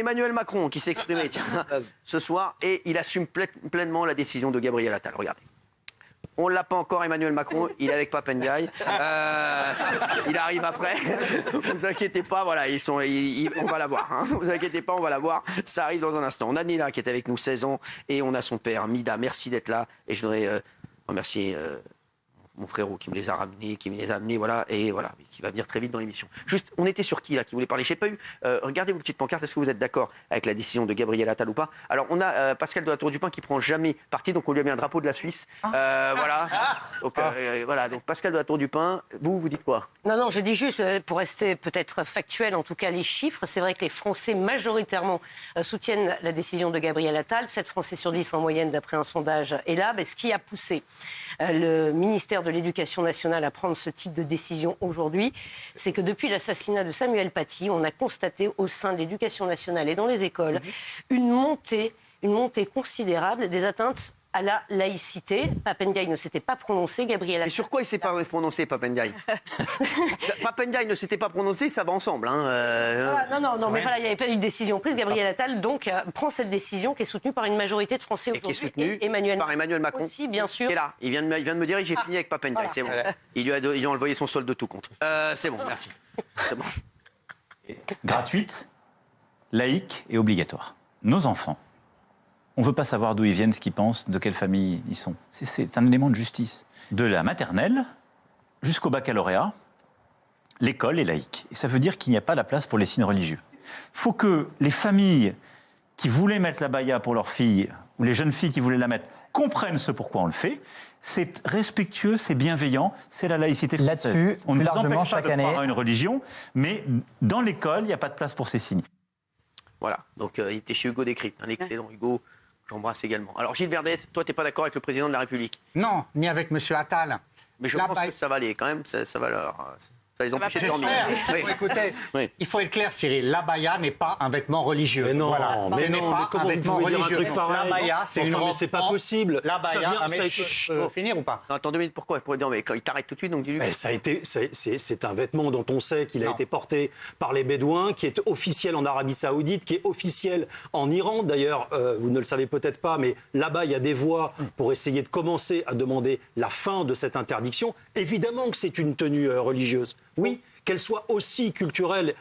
Emmanuel Macron qui s'est exprimé ce soir et il assume pleinement la décision de Gabriel Attal. Regardez. On ne l'a pas encore, Emmanuel Macron, il est avec Pape Ndiaye. Il arrive après. Ne vous inquiétez pas, voilà, on va l'avoir. Hein. Ne vous inquiétez pas, on va l'avoir. Ça arrive dans un instant. On a Nila qui est avec nous 16 ans et on a son père, Mida. Merci d'être là. Et je voudrais remercier mon frérot qui me les a ramenés, qui me les a amenés, voilà, et voilà, qui va venir très vite dans l'émission. Juste, on était sur qui là, qui voulait parler? Je n'ai pas eu. Regardez vos petites pancartes. Est-ce que vous êtes d'accord avec la décision de Gabriel Attal ou pas? Alors, on a Pascal de la Tour du Pin qui prend jamais parti, donc on lui a mis un drapeau de la Suisse. Voilà. Donc, voilà. Donc Pascal de la Tour du Pin, vous dites quoi? Non, je dis juste, pour rester peut-être factuel, en tout cas les chiffres, c'est vrai que les Français majoritairement soutiennent la décision de Gabriel Attal. 7 Français sur 10 en moyenne d'après un sondage est là. Mais ce qui a poussé le ministère de l'Éducation nationale à prendre ce type de décision aujourd'hui, c'est que depuis l'assassinat de Samuel Paty, on a constaté au sein de l'Éducation nationale et dans les écoles une montée considérable des atteintes à la laïcité. Pape Ndiaye ne s'était pas prononcé, Gabriel Attal... Et sur quoi il ne s'est pas prononcé, Pape Ndiaye? Pape Ndiaye ne s'était pas prononcé, ça va ensemble. Hein, Non, mais voilà, il n'y avait pas eu de décision prise. Gabriel Attal, donc, prend cette décision qui est soutenue par une majorité de Français aujourd'hui. Et qui est soutenue par Emmanuel Macron. Aussi, bien sûr. Qui est là. Il vient de me dire, j'ai fini avec Pape Ndiaye, c'est bon. Ils lui ont envoyé son solde de tout compte. C'est bon, merci. C'est bon. Gratuite, laïque et obligatoire. Nos enfants, on ne veut pas savoir d'où ils viennent, ce qu'ils pensent, de quelle famille ils sont. C'est un élément de justice. De la maternelle jusqu'au baccalauréat, l'école est laïque. Et ça veut dire qu'il n'y a pas la place pour les signes religieux. Il faut que les familles qui voulaient mettre la baya pour leurs filles, ou les jeunes filles qui voulaient la mettre, comprennent ce pourquoi on le fait. C'est respectueux, c'est bienveillant, c'est la laïcité française. Là-dessus, on ne nous largement, empêche pas chaque de année... croire à une religion, mais dans l'école, il n'y a pas de place pour ces signes. Voilà, donc il était chez Hugo Décrypte, un excellent Hugo, j'embrasse également. Alors Gilles Verdez, toi, tu n'es pas d'accord avec le président de la République? Non, ni avec M. Attal. Mais je pense que ça va aller quand même, ça va leur... Ça les empêche de dormir. Écoutez, il faut être clair, Cyril. L'abaya n'est pas un vêtement religieux. Mais non, voilà. mais Ce n'est non, pas un vêtement religieux. L'abaya, c'est une robe. Mais c'est pas possible. L'abaya, je peux finir ou pas? Non, attends 2 minutes, pourquoi? Il pourrait dire, mais quand il t'arrête tout de suite, donc dis-lui. C'est un vêtement dont on sait qu'il a été porté par les Bédouins, qui est officiel en Arabie Saoudite, qui est officiel en Iran. D'ailleurs, vous ne le savez peut-être pas, mais là-bas, il y a des voix pour essayer de commencer à demander la fin de cette interdiction. Évidemment que c'est une tenue religieuse. Oui, qu'elle soit aussi culturelle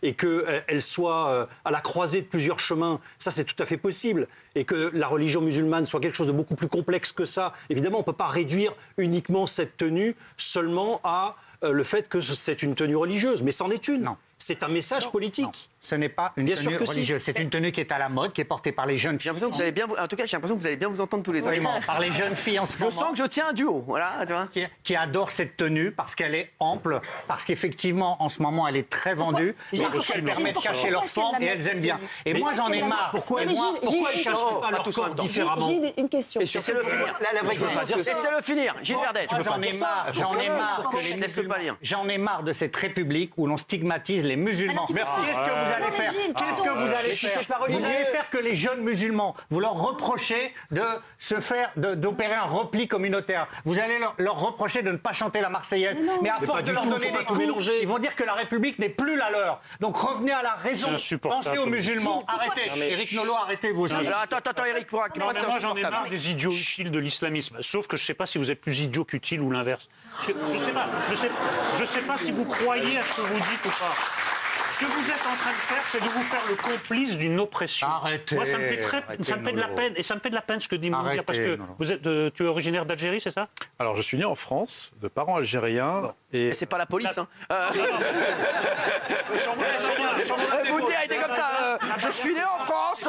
et qu'elle soit à la croisée de plusieurs chemins, ça c'est tout à fait possible. Et que la religion musulmane soit quelque chose de beaucoup plus complexe que ça. Évidemment, on ne peut pas réduire uniquement cette tenue seulement à le fait que c'est une tenue religieuse. Mais c'en est une. Non. C'est un message politique. Non. Ce n'est pas une tenue religieuse. C'est une tenue qui est à la mode, qui est portée par les jeunes filles. J'ai l'impression que vous allez bien, en tout cas, j'ai l'impression que vous allez bien vous entendre tous les deux. Absolument. Par les jeunes filles en ce moment. Je sens que je tiens un duo, voilà. Tu vois. Qui adorent cette tenue parce qu'elle est ample, parce qu'effectivement, en ce moment, elle est très vendue, parce qu'elle permet de cacher leur forme et elles aiment bien. Et moi, j'en ai marre. Pourquoi elles ne cachent pas leur corps différemment? Gilles, une question. Laissez-le finir. Laissez-le finir. Gilles Verdez. J'en ai marre de cette république où l'on stigmatise les musulmans. Merci. Qu'est-ce que vous allez faire? Qu'est-ce que vous allez faire? Vous allez faire que les jeunes musulmans, vous leur reprochez d'opérer un repli communautaire. Vous allez leur reprocher de ne pas chanter la Marseillaise. Mais à force de leur donner des coups, ils vont dire que la République n'est plus la leur. Donc revenez à la raison. Pensez aux musulmans. Arrêtez. Éric Nolot, arrêtez vous aussi. Attends, Éric, moi j'en ai marre des idiots utiles de l'islamisme. Sauf que je ne sais pas si vous êtes plus idiot qu'utile ou l'inverse. Je sais pas si vous croyez à ce que vous dites ou pas. Ce que vous êtes en train de faire, c'est de vous faire le complice d'une oppression. Arrêtez. Moi, ça me fait de la peine. Et ça me fait de la peine ce que dit Mouloud. Parce que tu es originaire d'Algérie, c'est ça? Alors, je suis né en France, de parents algériens. Et c'est pas la police, hein. Vous dire, il était comme ça. Je suis né en France.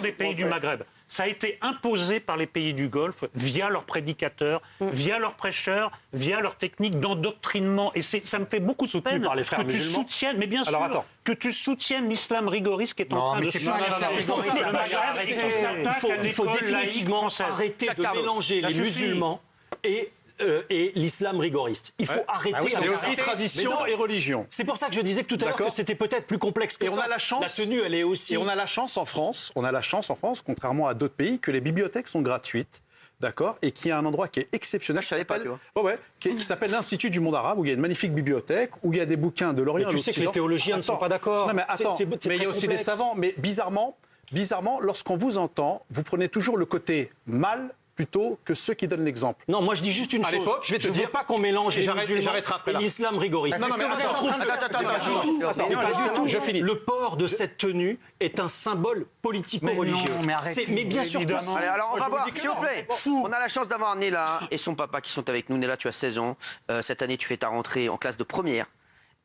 Des pays du Maghreb. Ça a été imposé par les pays du Golfe via leurs prédicateurs, via leurs prêcheurs, via leurs techniques d'endoctrinement. Et ça me fait beaucoup de peine par les frères que tu soutiennes, mais bien sûr, que tu soutiennes l'islam rigoriste qui est en train de se Il faut définitivement arrêter de mélanger les musulmans et l'islam rigoriste. Il faut arrêter. Et aussi tradition et religion. C'est pour ça que je disais tout à l'heure que c'était peut-être plus complexe que ça. On a la chance, la tenue, elle est aussi... Et on a la chance en France, contrairement à d'autres pays, que les bibliothèques sont gratuites. d'accord, et qui a un endroit qui est exceptionnel. Je savais pas, tu vois. Qui s'appelle l'Institut du monde arabe, où il y a une magnifique bibliothèque, où il y a des bouquins de l'Orient Mais et de tu sais que l'Occident. les théologiens ne sont pas d'accord. Non, mais attends, C'est mais il y très a aussi des complexe. savants. Mais bizarrement, lorsqu'on vous entend, vous prenez toujours le côté mal plutôt que ceux qui donnent l'exemple. Non, moi je dis juste une À chose. l'époque, je vais te veux dire- pas qu'on mélange les musulmans j'arrêterai après et là. l'islam rigoriste. Non, mais attends, Le port de cette tenue est un symbole politico-religieux. Mais non, mais arrêtez. Mais bien sûr que Évidemment. Allez, alors on va voir, dis que s'il vous non. plaît. On a la chance d'avoir Néla et son papa qui sont avec nous. Néla, tu as 16 ans. Cette année, tu fais ta rentrée en classe de première.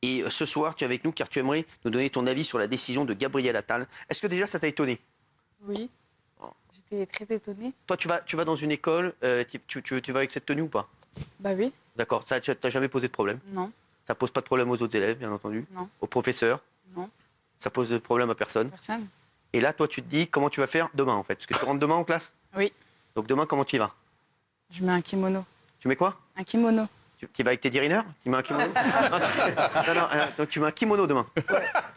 Et ce soir, tu es avec nous car tu aimerais nous donner ton avis sur la décision de Gabriel Attal. Est-ce que déjà ça t'a étonné? Oui. J'étais très étonnée. Toi, tu vas dans une école, tu vas avec cette tenue ou pas? Bah oui, D'accord, ça, tu n'as jamais posé de problème? non, Ça pose pas de problème aux autres élèves, bien entendu? Non. Aux professeurs? non, Ça pose de problème à personne? personne. Et là, toi, tu te dis comment tu vas faire demain, en fait? Parce que tu rentres demain en classe? Oui, Donc demain, comment tu y vas? je mets un kimono. Tu mets quoi? Un kimono. Tu vas avec tes dirineurs? Tu mets un kimono? Non, donc tu mets un kimono demain.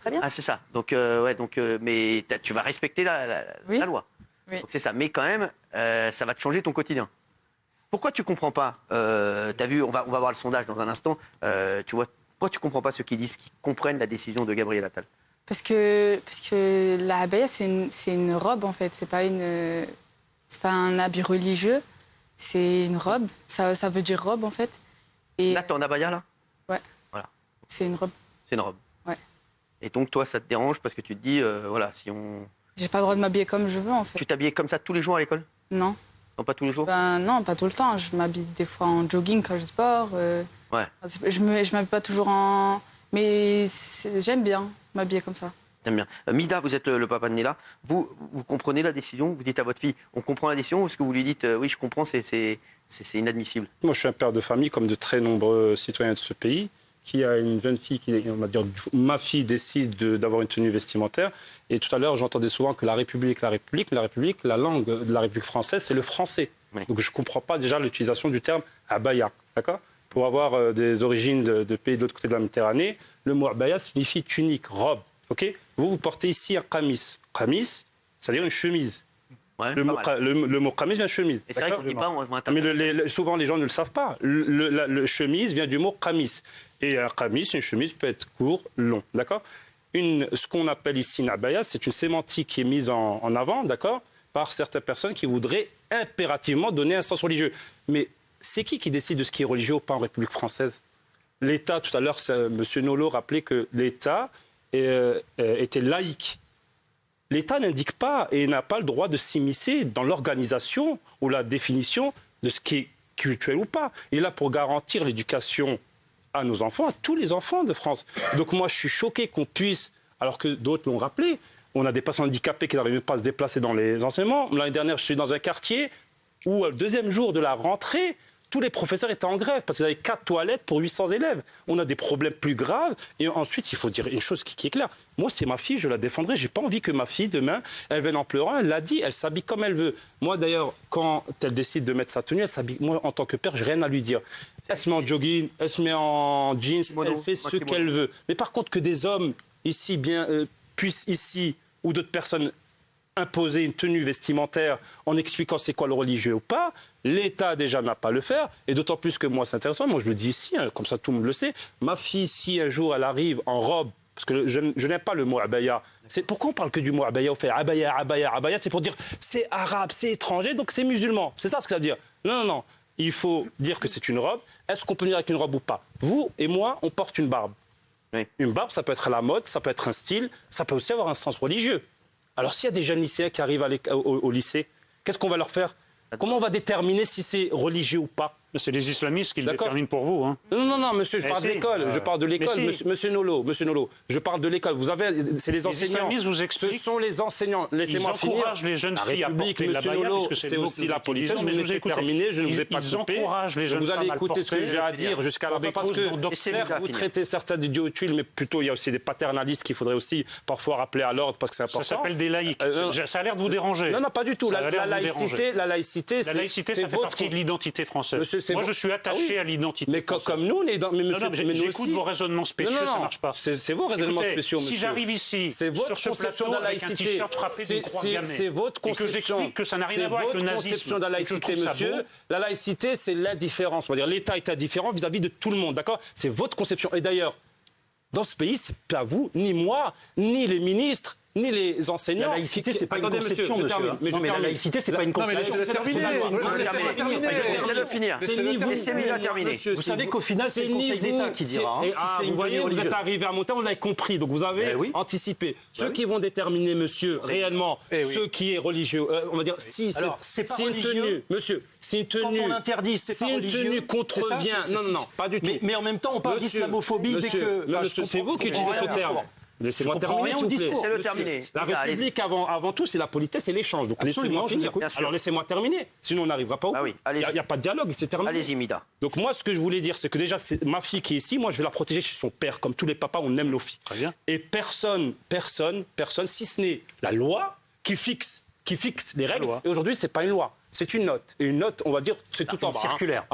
Très bien. Ah, c'est ça. Donc, mais tu vas respecter Oui. la loi. Oui. Donc c'est ça. Mais quand même, ça va te changer ton quotidien. Pourquoi tu comprends pas? T'as vu, on va voir le sondage dans un instant. Tu vois, pourquoi tu comprends pas ceux qui disent qu'ils comprennent la décision de Gabriel Attal? Parce que la abaya, c'est une robe, en fait. C'est pas un habit religieux. C'est une robe. Ça veut dire robe, en fait. Et Là, t'es en abaya, là? c'est une robe. C'est une robe. Ouais. Et donc, toi, ça te dérange parce que tu te dis, voilà, si on... J'ai pas le droit de m'habiller comme je veux, en fait. Tu t'habillais comme ça tous les jours à l'école? Non. Non, pas tous les jours? Ben, non, pas tout le temps. Je m'habille des fois en jogging quand je sport. Ouais. Je m'habille pas toujours en... Mais j'aime bien m'habiller comme ça. J'aime bien. Mida, vous êtes le papa de Néla. Vous comprenez la décision? Vous dites à votre fille, on comprend la décision? Ou est-ce que vous lui dites, oui, je comprends, c'est inadmissible? Moi, je suis un père de famille, comme de très nombreux citoyens de ce pays, qui a une jeune fille qui, on va dire, ma fille décide d'avoir une tenue vestimentaire. Et tout à l'heure, j'entendais souvent que la République, la langue de la République française, c'est le français. Oui. Donc, je ne comprends pas déjà l'utilisation du terme abaya, d'accord? Pour avoir des origines de pays de l'autre côté de la Méditerranée, le mot abaya signifie tunique, robe, ok? Vous portez ici un qamis. Qamis, c'est-à-dire une chemise. Ouais, Le mot qamis vient de chemise. Et c'est vrai d'accord? qu'il dit pas, on Mais souvent, les gens ne le savent pas. Le chemise vient du mot qamis. Et un qamis, une chemise peut être court, long, d'accord? Ce qu'on appelle ici une abaya, c'est une sémantique qui est mise en avant, d'accord, par certaines personnes qui voudraient impérativement donner un sens religieux. Mais c'est qui décide de ce qui est religieux ou pas en République française? L'État, tout à l'heure, M. Nolot rappelait que l'État était laïque. L'État n'indique pas et n'a pas le droit de s'immiscer dans l'organisation ou la définition de ce qui est cultuel ou pas. Il est là pour garantir l'éducation à nos enfants, à tous les enfants de France. Donc moi, je suis choqué qu'on puisse, alors que d'autres l'ont rappelé, on a des personnes handicapées qui n'arrivent pas à se déplacer dans les enseignements. L'année dernière, je suis dans un quartier où, le deuxième jour de la rentrée, tous les professeurs étaient en grève parce qu'ils avaient 4 toilettes pour 800 élèves. On a des problèmes plus graves. Et ensuite, il faut dire une chose qui est claire. Moi, c'est ma fille, je la défendrai. Je n'ai pas envie que ma fille, demain, elle vienne en pleurant. Elle l'a dit, elle s'habille comme elle veut. Moi, d'ailleurs, quand elle décide de mettre sa tenue, elle s'habille. Moi, en tant que père, je n'ai rien à lui dire. Elle se met en jogging, elle se met en jeans, elle fait ce qu'elle veut. Mais par contre, que des hommes ici puissent ici, ou d'autres personnes, imposer une tenue vestimentaire en expliquant c'est quoi le religieux ou pas, l'État déjà n'a pas à le faire, et d'autant plus que moi c'est intéressant, moi je le dis ici, hein, comme ça tout le monde le sait, ma fille si un jour elle arrive en robe, parce que je n'aime pas le mot abaya, pourquoi on parle que du mot abaya, on fait abaya, c'est pour dire c'est arabe, c'est étranger, donc c'est musulman, c'est ça ce que ça veut dire. Non, il faut dire que c'est une robe, est-ce qu'on peut venir avec une robe ou pas? Vous et moi, on porte une barbe. Oui. Une barbe, ça peut être à la mode, ça peut être un style, ça peut aussi avoir un sens religieux. Alors s'il y a des jeunes lycéens qui arrivent au lycée, qu'est-ce qu'on va leur faire? Comment on va déterminer si c'est religieux ou pas? C'est les islamistes qui le déterminent pour vous. Hein. Non, monsieur, je parle de l'école. Je parle de l'école, monsieur Nolot. Je parle de l'école. Vous avez, c'est les enseignants. Les islamistes vous expliquent. Ce sont les enseignants. Laissez-moi finir. Ils encouragent les jeunes filles à porter la monsieur baya, Nolot, puisque c'est aussi la politesse. Mais je vous ai terminé, je ne vous ai pas coupé. Ils encouragent les jeunes vous allez femmes écouter ce que j'ai à dire jusqu'à la fin, parce que certes, vous traitez certains d'idiots utiles, mais plutôt il y a aussi des paternalistes qu'il faudrait aussi parfois rappeler à l'ordre parce que c'est important. Ça s'appelle des laïcs. Ça a l'air de vous déranger. Non, pas du tout. La laïcité, ça fait partie de l'identité française. Monsieur, c'est Moi, bon. je suis attaché à l'identité. Mais comme nous, on est dans. Mais monsieur, Non, non, mais nous j'écoute aussi. vos raisonnements spécieux, Non, non, ça non. marche pas. C'est vos raisonnements Écoutez, spéciaux, si monsieur. j'arrive ici, C'est votre sur ce conception de plateau, la avec un laïcité. t-shirt frappé d'une croix gammée, C'est votre et que conception. j'explique que ça n'a rien à voir avec le C'est votre nazisme, conception de la et que je laïcité, trouve ça monsieur. beau. La laïcité, c'est l'indifférence. On va dire l'État est indifférent vis-à-vis de tout le monde, d'accord? C'est votre conception. Et d'ailleurs, dans ce pays, c'est pas vous, ni moi, ni les ministres, ni les enseignants. La laïcité, c'est pas une conception, je monsieur. termine, mais Non, je mais la termine. laïcité, c'est pas une conception. Laissez-le terminer. Laissez-le finir. Laissez-le terminer. Vous savez qu'au final, c'est le Conseil d'État qui dira si c'est vous une voyez, tenue vous êtes religieuse. arrivé à mon temps, on l'avait compris, donc vous avez anticipé. Ceux qui vont déterminer, monsieur, réellement, ce qui est religieux, on va dire, si Alors, c'est pas si une religieux. tenue, monsieur, si une tenue, Quand on interdit, c'est pas religieux. Si une tenue C'est contrevient, ça, non, pas du tout. Mais en même temps, on parle Monsieur, d'islamophobie dès que... Enfin, monsieur, c'est vous qui utilisez ce terme. Laissez-moi Je comprends terminer, rien s'il au vous plaît. discours. Laissez-le terminer. La Allez-y. République, avant tout, c'est la politesse et l'échange. Donc Absolument, laissez-moi je vous finir. écoute. Bien sûr. Alors laissez-moi terminer. Sinon, on n'arrivera pas au bout. Ah oui, Il allez-y. n'y a pas de dialogue, c'est terminé. Allez-y, Mida. Donc moi, ce que je voulais dire, c'est que déjà, c'est ma fille qui est ici, moi, je vais la protéger chez son père. Comme tous les papas, on aime nos filles. Très bien. Et personne, si ce n'est la loi qui fixe les règles. loi. Et aujourd'hui, c'est pas une loi. C'est une note. Et une note, on va dire, c'est tout en bas. circulaire.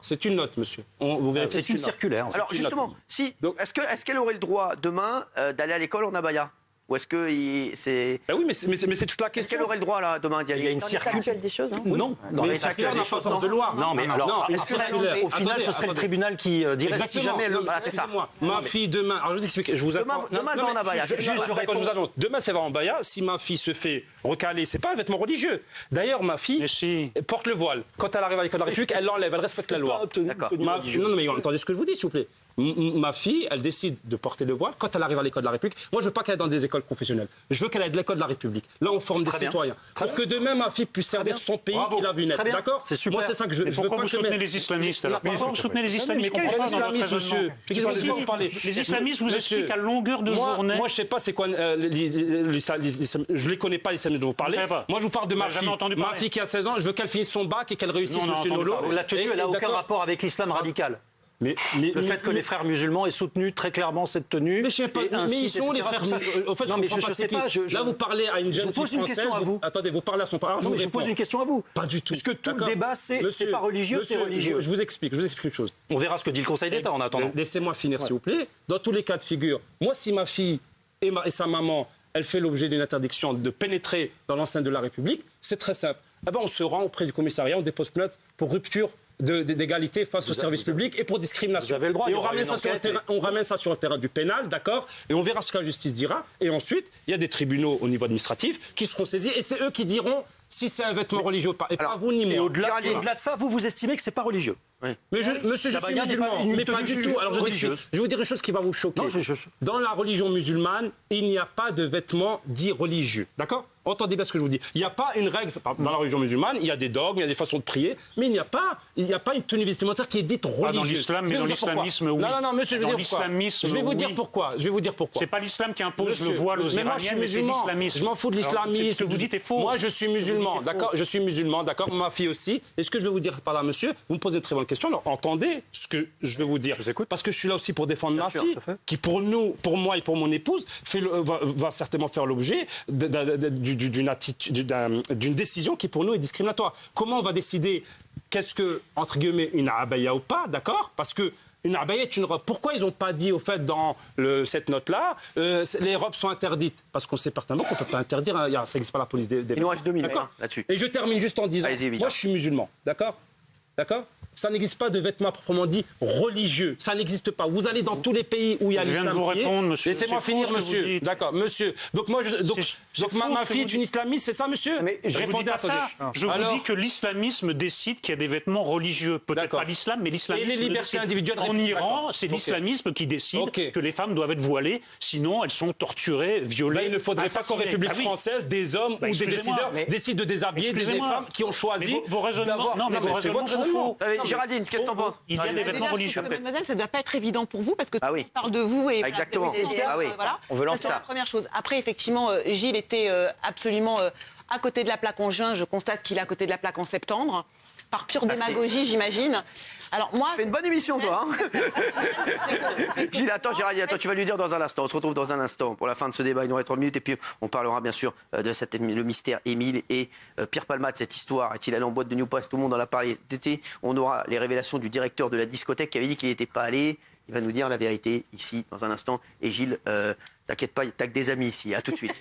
C'est une note, monsieur. Vous verrez, C'est une note. circulaire. Alors une note. justement, si, Donc- est-ce qu'elle aurait le droit demain d'aller à l'école en abaya? Ou est-ce que c'est... Ben oui, mais c'est toute la Est-ce question. qu'elle aurait le droit là demain d'y Il y a aller? une circulaire. des choses, hein. Non, Mais une circulaire n'a pas force de loi. Non, mais alors, une au final, circulaire. au final, ce serait le tribunal qui dirait si jamais elle... Voilà, c'est ça. Excusez-moi, ma fille demain. Alors je vous explique. Je vous Demain, informe. demain, elle va en abaya. Juste, je vous annonce. Demain, ça va en abaya. Si ma fille se fait recaler, c'est pas un vêtement religieux. D'ailleurs, ma fille Mais si. porte le voile. Quand elle arrive à l'école de la République, elle l'enlève. Elle respecte la loi. D'accord. Non, mais entendez ce que je vous dis, s'il vous plaît. Ma fille, elle décide de porter le voile quand elle arrive à l'école de la République. Moi, je veux pas qu'elle aille dans des écoles confessionnelles. Je veux qu'elle aille de l'école de la République. Là, on forme des Très bien. citoyens. Pour que demain, ma fille puisse servir son pays Bravo. qu'il a vu naître. Très bien. D'accord? C'est super. Moi, c'est ça que je Mais veux pourquoi pas vous que soutenez mes- les islamistes alors Non, Pourquoi vous soutenez les islamistes? Mais Je comprends quel pas dans votre islamisme, raisonnement. monsieur? Qu'est-ce que Si, vous parlez? Les islamistes vous Monsieur, expliquent à longueur de moi, journée. Moi, je sais pas c'est quoi je les connais pas les islamistes dont vous parlez. Vous savez pas. Moi, je vous parle de ma Vous avez fille. jamais entendu Ma parler. fille qui a 16 ans, je veux qu'elle finisse son bac et qu'elle réussisse, Non, non, monsieur entendu Nolo. parler. La tenue, elle n'a aucun D'accord. rapport avec l'islam radical. Mais Le fait que les frères musulmans aient soutenu très clairement cette tenue. Mais je sais pas, et mais incite, ils sont les etc. frères. Tout ça, En fait, non, mais je comprends pas sais c'est qui. pas. Là, vous parlez à une jeune pose fille une française. question à vous. Attendez, vous parlez à son parent. Non, mais je pose une question à vous. Pas du tout. Puisque tout le D'accord. débat, c'est Monsieur, pas religieux, c'est monsieur, religieux. Je vous explique une chose. On verra ce que dit le Conseil d'État en attendant. Laissez-moi finir, s'il vous plaît. Dans tous les cas de figure, moi, si ma fille et sa maman, elle fait l'objet d'une interdiction de pénétrer dans l'enceinte de la République, c'est très simple. Eh ben, on se rend auprès du commissariat, on dépose plainte pour rupture d'égalité face au service public et pour discrimination. Vous avez le droit, et il y on aura ramène, une ça sur le enquête terrain, on ramène ça sur le terrain du pénal, d'accord? Et on verra ce que la justice dira. Et ensuite, il y a des tribunaux au niveau administratif qui seront saisis et c'est eux qui diront si c'est un vêtement religieux ou pas. Et pas vous ni moi. Et au-delà de ça, vous estimez que c'est pas religieux. Mais monsieur, je La suis baïa n'est pas musulman, une mais pas tenue du tout. Alors je vous religieuse. explique. Je vais vous dire une chose qui va vous choquer. Non, Dans la religion musulmane, il n'y a pas de vêtements dits religieux. D'accord? Entendez bien ce que je vous dis. Il n'y a pas une règle. Dans la religion musulmane, il y a des dogmes, il y a des façons de prier, mais il n'y a pas une tenue vestimentaire qui est dite religieuse. Pas dans l'islam, mais dans l'islamisme, oui. Non, monsieur, je vais Dans vous dire pourquoi. l'islamisme, Je vais vous dire oui. pourquoi. Je vais vous dire pourquoi. C'est pas l'islam qui impose Monsieur, le voile aux mais moi, je Iraniens, suis mais c'est musulman. l'islamisme. Je m'en fous de Alors, l'islamisme. ce que vous dites est faux. Moi, je suis musulman, d'accord? Je suis musulman, d'accord? Ma fille aussi. Et ce que je vais vous dire par là, monsieur, vous me posez une très bonne question. Alors, entendez ce que je vais vous dire. Je vous écoute. Parce que je suis là aussi pour défendre ma sûr, fille, tout à fait. qui pour moi et pour mon épouse, va certainement faire l'objet d'une décision qui pour nous est discriminatoire. Comment on va décider qu'est-ce que, entre guillemets, une abaya ou pas, d'accord? Parce que une abaya est une robe. Pourquoi ils n'ont pas dit, au fait, dans cette note-là, les robes sont interdites? Parce qu'on sait pertinemment qu'on ne peut pas interdire, ça n'existe pas la police des Il nous reste 2 minutes D'accord. là-dessus. Et je termine juste en disant, Allez-y, Vida. moi je suis musulman, d'accord? D'accord? Ça n'existe pas de vêtements proprement dit religieux. Ça n'existe pas. Vous allez dans tous les pays où il y a Je viens l'islam. de vous qui est. répondre, monsieur. Laissez-moi C'est finir, faux, ce que vous monsieur. dites. D'accord, monsieur. Donc moi, C'est faux, ma ce que fille vous est une islamiste, c'est ça, monsieur? Mais je vous dis pas ça. Je Alors- vous dis que l'islamisme décide qu'il y a des vêtements religieux. Peut-être D'accord. pas l'islam, mais l'islamisme. Et les libertés décide. individuelles En républicaines. Iran, D'accord. c'est Ok. l'islamisme qui décide Ok. que les femmes doivent être voilées, sinon elles sont torturées, violées. Ben, il ne faudrait pas qu'en assassinées. République Ah oui. française, des hommes Bah, ou des excusez-moi, décideurs mais- décident de déshabiller des Excusez-moi. femmes qui ont choisi Mais vos raisonnements, d'avoir... non, mais vos c'est raisonnements votre sont raisonnement. faux. Géraldine, qu'est-ce que t'en penses? Il y a des vêtements religieux. Mademoiselle, ça ne doit pas être évident pour vous parce que Ah tout oui. le monde parle de vous et Exactement. voilà, C'est ça. Ah oui. voilà. On veut Ça, c'est la première chose. Après, effectivement, Gilles était absolument à côté de la plaque en juin. Je constate qu'il est à côté de la plaque en septembre. par pure démagogie, j'imagine. Alors moi, fais une bonne émission, toi. Gilles, attends, tu vas lui dire dans un instant. On se retrouve dans un instant pour la fin de ce débat. Il nous reste 3 minutes et puis on parlera bien sûr de le mystère Émile et Pierre Palmade. Cette histoire, est-il allé en boîte de New Pass? Tout le monde en a parlé cet été. On aura les révélations du directeur de la discothèque qui avait dit qu'il n'était pas allé. Il va nous dire la vérité ici dans un instant. Et Gilles, t'inquiète pas, t'as que des amis ici. À tout de suite.